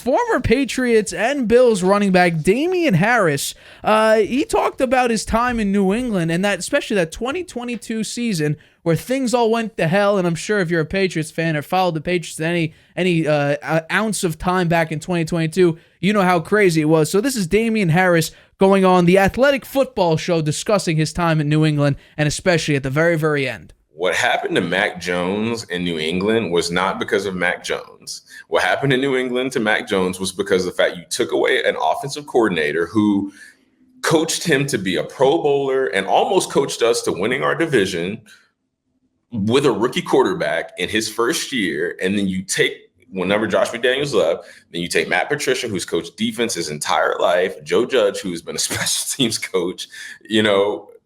former Patriots and Bills running back Damien Harris, he talked about his time in New England and that, especially that 2022 season where things all went to hell. And I'm sure if you're a Patriots fan or followed the Patriots any ounce of time back in 2022, you know how crazy it was. So this is Damien Harris going on the Athletic Football Show discussing his time in New England and especially at the very, very end. What happened to Mac Jones in New England was not because of Mac Jones. What happened in New England to Mac Jones was because of the fact you took away an offensive coordinator who coached him to be a Pro Bowler and almost coached us to winning our division with a rookie quarterback in his first year. And then you take, whenever Josh McDaniels left, then you take Matt Patricia, who's coached defense his entire life, Joe Judge, who's been a special teams coach,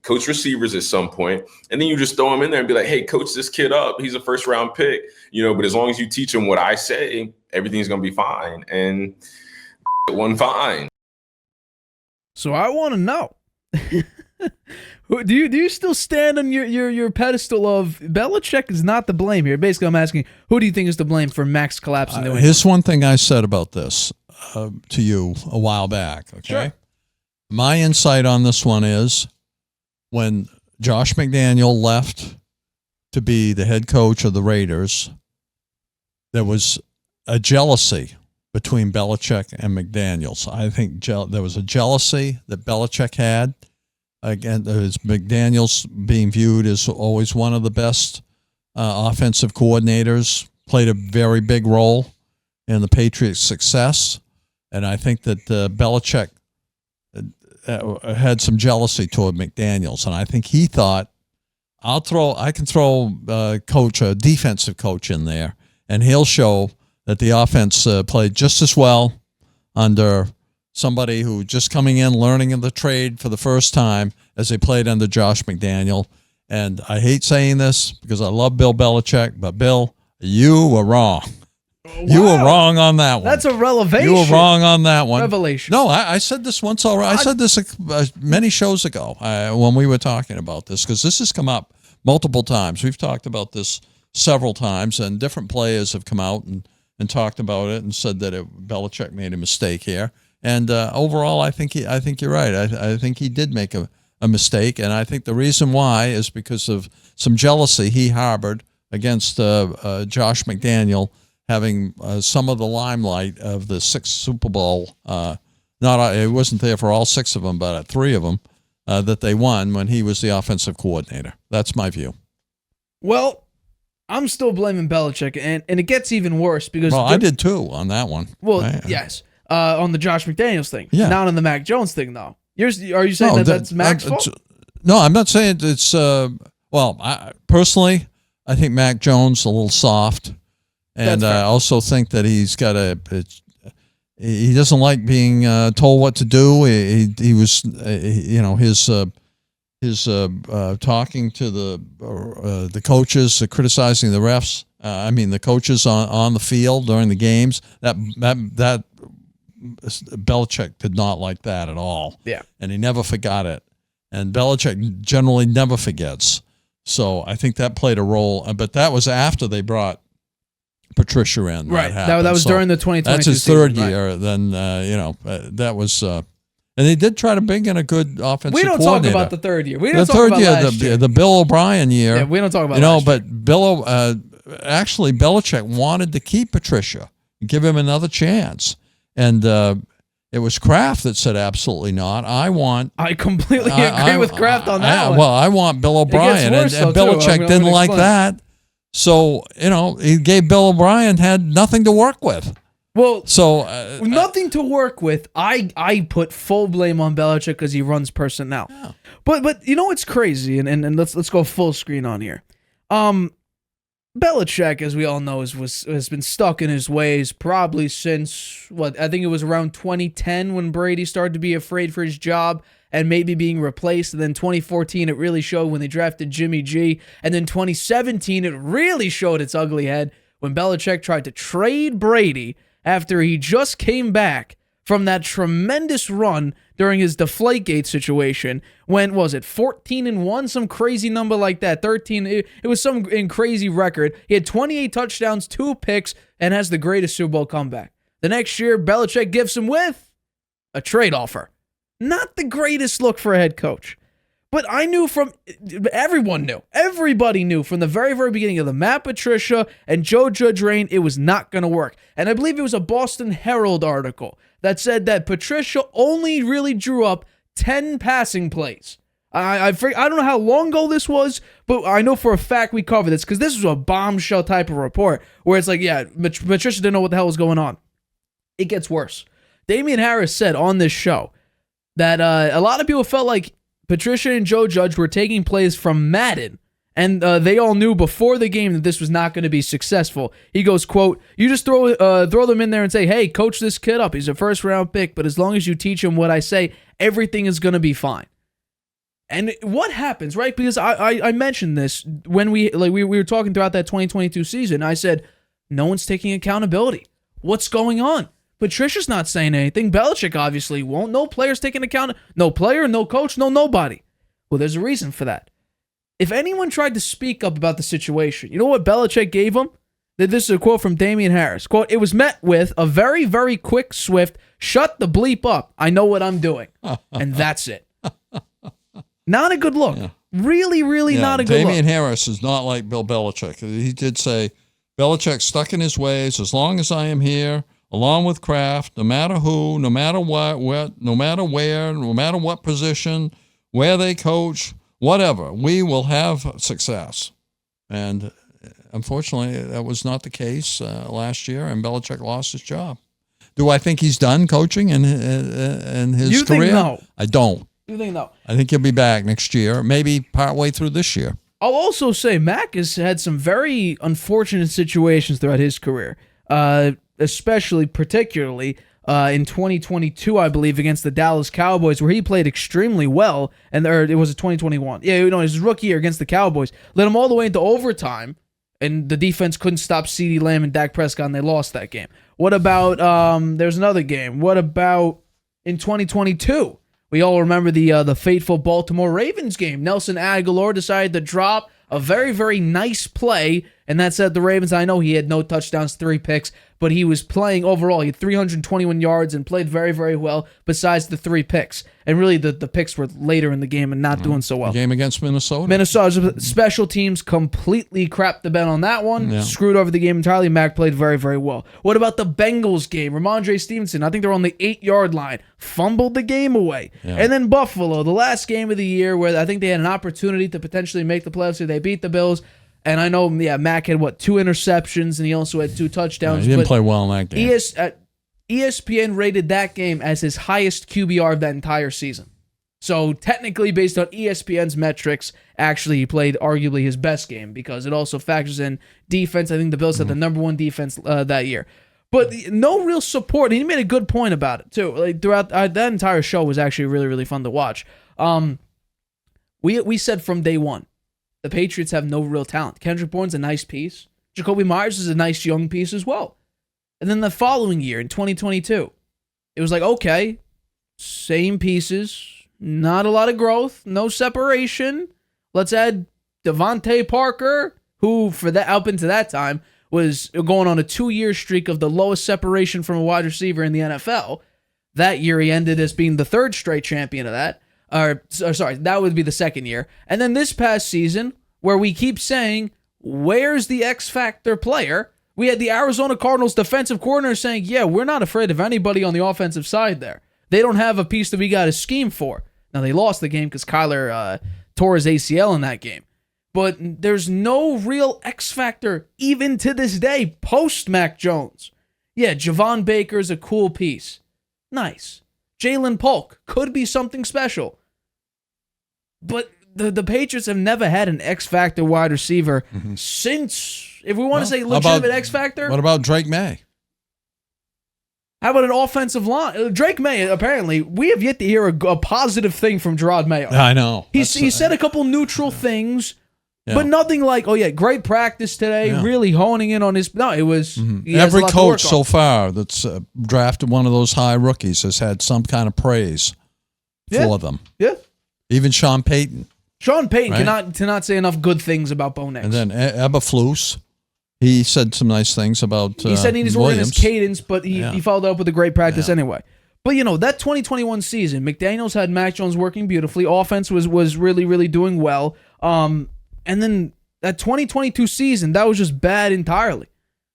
coach receivers at some point, and then you just throw him in there and be like, hey, coach this kid up. He's a first round pick, but as long as you teach him what I say, everything's going to be fine. And it wasn't fine. So I want to know, do you still stand on your pedestal of Belichick is not to blame here? Basically, I'm asking, who do you think is to blame for Mac's collapse in New England? Here's one thing I said about this to you a while back, okay? Sure. My insight on this one is, when Josh McDaniel left to be the head coach of the Raiders, there was a jealousy between Belichick and McDaniels. I think there was a jealousy that Belichick had. Again, there's McDaniels being viewed as always one of the best offensive coordinators, played a very big role in the Patriots' success. And I think that Belichick had some jealousy toward McDaniels, and I think he thought, I can throw a defensive coach in there, and he'll show that the offense played just as well under somebody who just coming in, learning in the trade for the first time as they played under Josh McDaniel. And I hate saying this because I love Bill Belichick, but Bill, you were wrong. Wow. You were wrong on that one. That's a revelation. You were wrong on that one. Revelation. No, I said this once already. I said this many shows ago when we were talking about this, because this has come up multiple times. We've talked about this several times, and different players have come out and talked about it and said that Belichick made a mistake here. And overall, I think you're right. I think he did make a mistake, and I think the reason why is because of some jealousy he harbored against Josh McDaniel, having some of the limelight of the 6th Super Bowl. It wasn't there for all 6 of them, but 3 of them that they won when he was the offensive coordinator. That's my view. Well, I'm still blaming Belichick, and it gets even worse because... Well, I did too on that one. Well, yes, on the Josh McDaniels thing. Yeah. Not on the Mac Jones thing, though. Are you saying that's Mac's fault? No, I'm not saying it's... personally, I think Mac Jones a little soft. And I also think that he's got he doesn't like being told what to do. He was, his talking to the coaches, criticizing the refs. The coaches on the field during the games. That Belichick did not like that at all. Yeah, and he never forgot it. And Belichick generally never forgets. So I think that played a role. But that was after they brought Patricia in. Right. That was during the 2022 That's his third season, year. Right. Then, that was... and they did try to bring in a good offensive coordinator. We don't talk about the third year. We don't talk about last year. The Bill O'Brien year. Yeah, we don't talk about last year. But actually, Belichick wanted to keep Patricia and give him another chance. And it was Kraft that said absolutely not. I completely agree with Kraft on that one. Well, I want Bill O'Brien. And Belichick didn't like that. So, he gave Bill O'Brien, had nothing to work with. Well, so nothing to work with. I put full blame on Belichick because he runs personnel. Yeah. But it's crazy, and let's go full screen on here. Belichick, as we all know, has been stuck in his ways probably since I think it was around 2010 when Brady started to be afraid for his job and maybe being replaced. And then 2014, it really showed when they drafted Jimmy G. And then 2017, it really showed its ugly head when Belichick tried to trade Brady after he just came back from that tremendous run during his Deflategate situation. When was it 14-1, some crazy number like that? 13. It was some crazy record. He had 28 touchdowns, 2 picks, and has the greatest Super Bowl comeback. The next year, Belichick gives him with a trade offer. Not the greatest look for a head coach. But I knew everybody knew from the very, very beginning of the Matt Patricia and Joe Judge reign, it was not going to work. And I believe it was a Boston Herald article that said that Patricia only really drew up 10 passing plays. I don't know how long ago this was, but I know for a fact we covered this because this was a bombshell type of report where it's like, yeah, Patricia didn't know what the hell was going on. It gets worse. Damien Harris said on this show that a lot of people felt like Patricia and Joe Judge were taking plays from Madden, and they all knew before the game that this was not going to be successful. He goes, quote, you just throw them in there and say, hey, coach this kid up. He's a first-round pick, but as long as you teach him what I say, everything is going to be fine. And what happens, right? Because I mentioned this when we were talking throughout that 2022 season. I said, no one's taking accountability. What's going on? Patricia's not saying anything. Belichick obviously won't. No player's taking account. No player, no coach, no nobody. Well, there's a reason for that. If anyone tried to speak up about the situation, you know what Belichick gave them? This is a quote from Damien Harris. Quote, it was met with a very, very quick, swift, shut the bleep up. I know what I'm doing. And that's it. Not a good look. Yeah. Really, really not a good look. Damien Harris is not like Bill Belichick. He did say, Belichick's stuck in his ways. As long as I am here, along with Kraft, no matter who, no matter what, no matter where, no matter what position, where they coach, whatever, we will have success. And unfortunately, that was not the case last year, and Belichick lost his job. Do I think he's done coaching in his career? Think no? I don't. You think no? I think he'll be back next year, maybe partway through this year. I'll also say Mac has had some very unfortunate situations throughout his career. Particularly in 2022, I believe, against the Dallas Cowboys, where he played extremely well, or it was 2021. Yeah, it was his rookie year against the Cowboys. Led him all the way into overtime, and the defense couldn't stop CeeDee Lamb and Dak Prescott, and they lost that game. What about, there's another game. What about in 2022? We all remember the fateful Baltimore Ravens game. Nelson Aguilar decided to drop a very, very nice play, and that set the Ravens. I know he had no touchdowns, 3 picks, but he was playing overall. He had 321 yards and played very, very well besides the 3 picks. And really, the picks were later in the game and not doing so well. The game against Minnesota. Minnesota's special teams completely crapped the bed on that one. Screwed over the game entirely. Mac played very, very well. What about the Bengals game? Ramondre Stevenson, I think they're on the 8-yard line. Fumbled the game away. Yeah. And then Buffalo, the last game of the year where I think they had an opportunity to potentially make the playoffs. They beat the Bills. And I know, Mac had, 2 interceptions, and he also had 2 touchdowns. He didn't play well in that game. ESPN rated that game as his highest QBR of that entire season. So technically, based on ESPN's metrics, actually he played arguably his best game because it also factors in defense. I think the Bills had the number 1 defense that year. But no real support. And he made a good point about it, too. Like throughout that entire show was actually really, really fun to watch. We said from day one, the Patriots have no real talent. Kendrick Bourne's a nice piece. Jacoby Myers is a nice young piece as well. And then the following year, in 2022, it was like, okay, same pieces, not a lot of growth, no separation. Let's add Devontae Parker, who up until that time was going on a 2-year streak of the lowest separation from a wide receiver in the NFL. That year, he ended as being the 3rd straight champion of that. That would be the 2nd year. And then this past season, where we keep saying, where's the X Factor player? We had the Arizona Cardinals defensive coordinator saying, yeah, we're not afraid of anybody on the offensive side there. They don't have a piece that we got to scheme for. Now, they lost the game because Kyler tore his ACL in that game. But there's no real X Factor, even to this day, post-Mac Jones. Yeah, Javon Baker's a cool piece. Nice. Jalen Polk could be something special. But the Patriots have never had an X Factor wide receiver since, if we want to say legitimate X Factor. What about Drake May? How about an offensive line? Drake May, apparently, we have yet to hear a positive thing from Gerard Mayo. I know. He said a couple neutral things, but nothing like, great practice today, really honing in on his... No, it was... Every coach so far that's drafted one of those high rookies has had some kind of praise for them. Yeah. Even Sean Payton. Sean Payton cannot say enough good things about Bo Nix. And then Eberflus. He said some nice things about he said he needs to work on his cadence, but he followed up with a great practice anyway. But, that 2021 season, McDaniels had Mac Jones working beautifully. Offense was really, really doing well. And then that 2022 season, that was just bad entirely.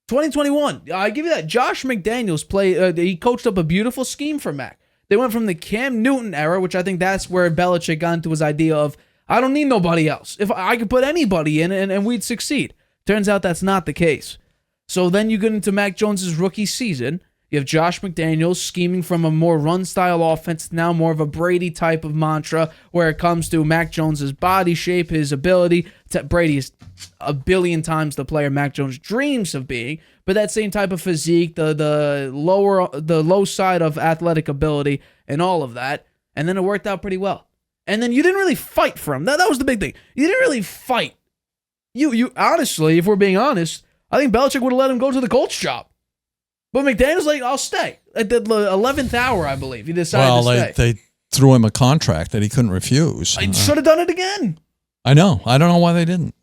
2021, I give you that. Josh McDaniels he coached up a beautiful scheme for Mac. They went from the Cam Newton era, which I think that's where Belichick got into his idea of, I don't need nobody else. If I could put anybody in and we'd succeed. Turns out that's not the case. So then you get into Mac Jones' rookie season. You have Josh McDaniels scheming from a more run-style offense, now more of a Brady type of mantra where it comes to Mac Jones' body shape, his ability. Brady is a billion times the player Mac Jones dreams of being, but that same type of physique, the low side of athletic ability and all of that, and then it worked out pretty well. And then you didn't really fight for him. That was the big thing. You didn't really fight. You honestly, if we're being honest, I think Belichick would have let him go to the Colts job. But McDaniels like, I'll stay. At the 11th hour, I believe, he decided to stay. They threw him a contract that he couldn't refuse. I should have done it again. I know. I don't know why they didn't.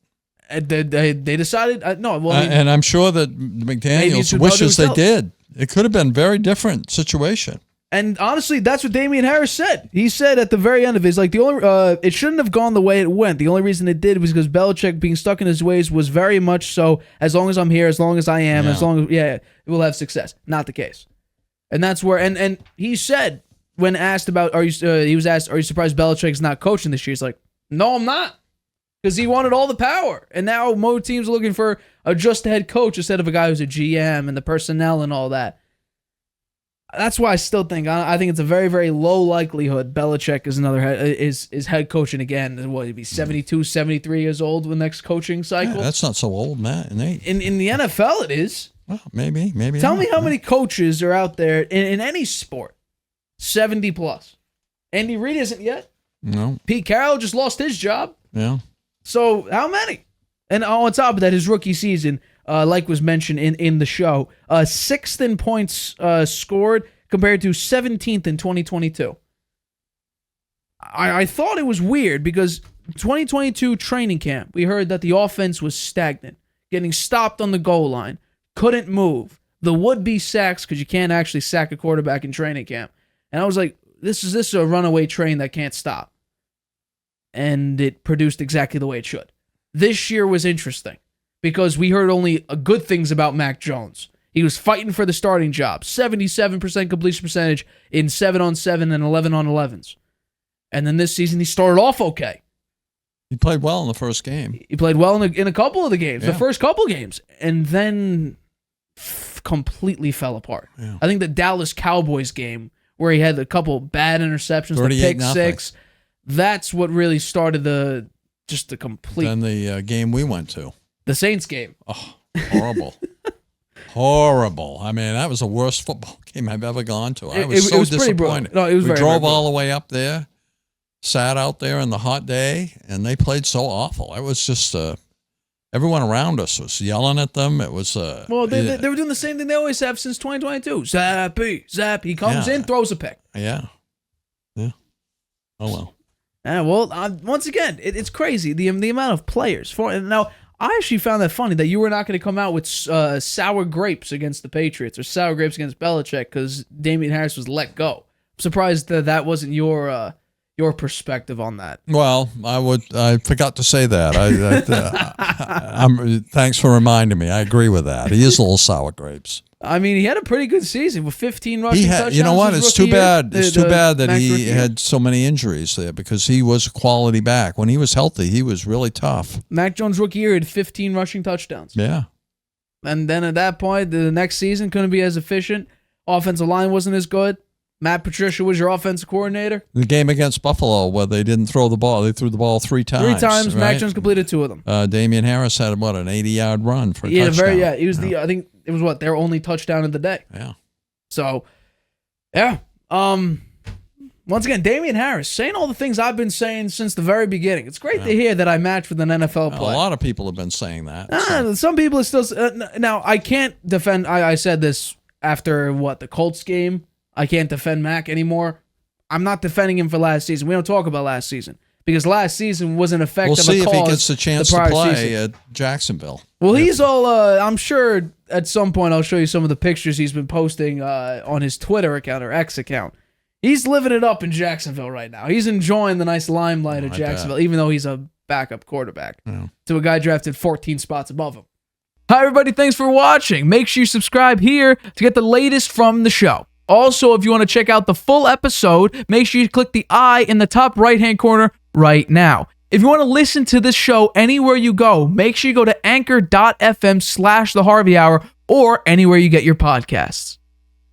They decided, no. Well, and I'm sure that McDaniels wishes they did. It could have been a very different situation. And honestly, that's what Damien Harris said. He said at the very end of it, like, it shouldn't have gone the way it went. The only reason it did was because Belichick being stuck in his ways was very much so, as long as I'm here, as long as I am, as long as, we'll have success. Not the case. And that's where, and he said, when asked about, he was asked, are you surprised Belichick's not coaching this year? He's like, no, I'm not. Because he wanted all the power. And now more teams are looking for just a head coach instead of a guy who's a GM and the personnel and all that. That's why I still think it's a very, very low likelihood Belichick is another is head coaching again. What, he'd be 72, 73 years old with the next coaching cycle? Yeah, that's not so old, Matt. In the NFL, it is. Well, maybe. Tell me how many coaches are out there in any sport, 70 plus. Andy Reid isn't yet. No. Pete Carroll just lost his job. Yeah. So how many? And on top of that, his rookie season, like was mentioned in the show, 6th in points scored compared to 17th in 2022. I thought it was weird because 2022 training camp, we heard that the offense was stagnant, getting stopped on the goal line, couldn't move. The would-be sacks, because you can't actually sack a quarterback in training camp. And I was like, this is a runaway train that can't stop. And it produced exactly the way it should. This year was interesting because we heard only good things about Mac Jones. He was fighting for the starting job. 77% completion percentage in 7-on-7 and 11-on-11s. And then this season, he started off okay. He played well in the first game. He played well in a couple of the games, the first couple games, and then completely fell apart. Yeah. I think the Dallas Cowboys game, where he had a couple bad interceptions, the pick six, that's what really started the complete. Then the game we went to. The Saints game. Oh, horrible. Horrible. I mean, that was the worst football game I've ever gone to. I was so disappointed. No, it was we drove all the way up there, sat out there in the hot day, and they played so awful. It was just everyone around us was yelling at them. It was they were doing the same thing they always have since 2022. Zappy. He comes in, throws a pick. Yeah. Oh well. Once again, it's crazy the amount of players. Now, I actually found that funny that you were not going to come out with sour grapes against the Patriots or sour grapes against Belichick because Damien Harris was let go. I'm surprised that wasn't your perspective on that. Well, I forgot to say that. Thanks for reminding me. I agree with that. He is a little sour grapes. I mean, he had a pretty good season with 15 rushing touchdowns. You know what? It's too bad. It's too bad that he had so many injuries there because he was a quality back. When he was healthy, he was really tough. Mac Jones' rookie year had 15 rushing touchdowns. Yeah. And then at that point, the next season couldn't be as efficient. Offensive line wasn't as good. Matt Patricia was your offensive coordinator. The game against Buffalo where they didn't throw the ball. They threw the ball 3 times. 3 times. Right? Mac Jones completed 2 of them. Damien Harris had, an 80-yard run for a touchdown. He was I think it was their only touchdown of the day. Yeah. So, yeah. Once again, Damien Harris saying all the things I've been saying since the very beginning. It's great to hear that I matched with an NFL player. A lot of people have been saying that. Some people are still... now, I can't defend... I said this after, the Colts game. I can't defend Mac anymore. I'm not defending him for last season. We don't talk about last season because last season was an effect We'll of see a if cause he gets the chance to prior play season. at Jacksonville. Well, he's all, I'm sure at some point I'll show you some of the pictures he's been posting on his Twitter account or X account. He's living it up in Jacksonville right now. He's enjoying the nice limelight of Jacksonville, even though he's a backup quarterback to a guy drafted 14 spots above him. Hi, everybody. Thanks for watching. Make sure you subscribe here to get the latest from the show. Also, if you want to check out the full episode, make sure you click the I in the top right-hand corner right now. If you want to listen to this show anywhere you go, make sure you go to anchor.fm/The Harvey Hour or anywhere you get your podcasts.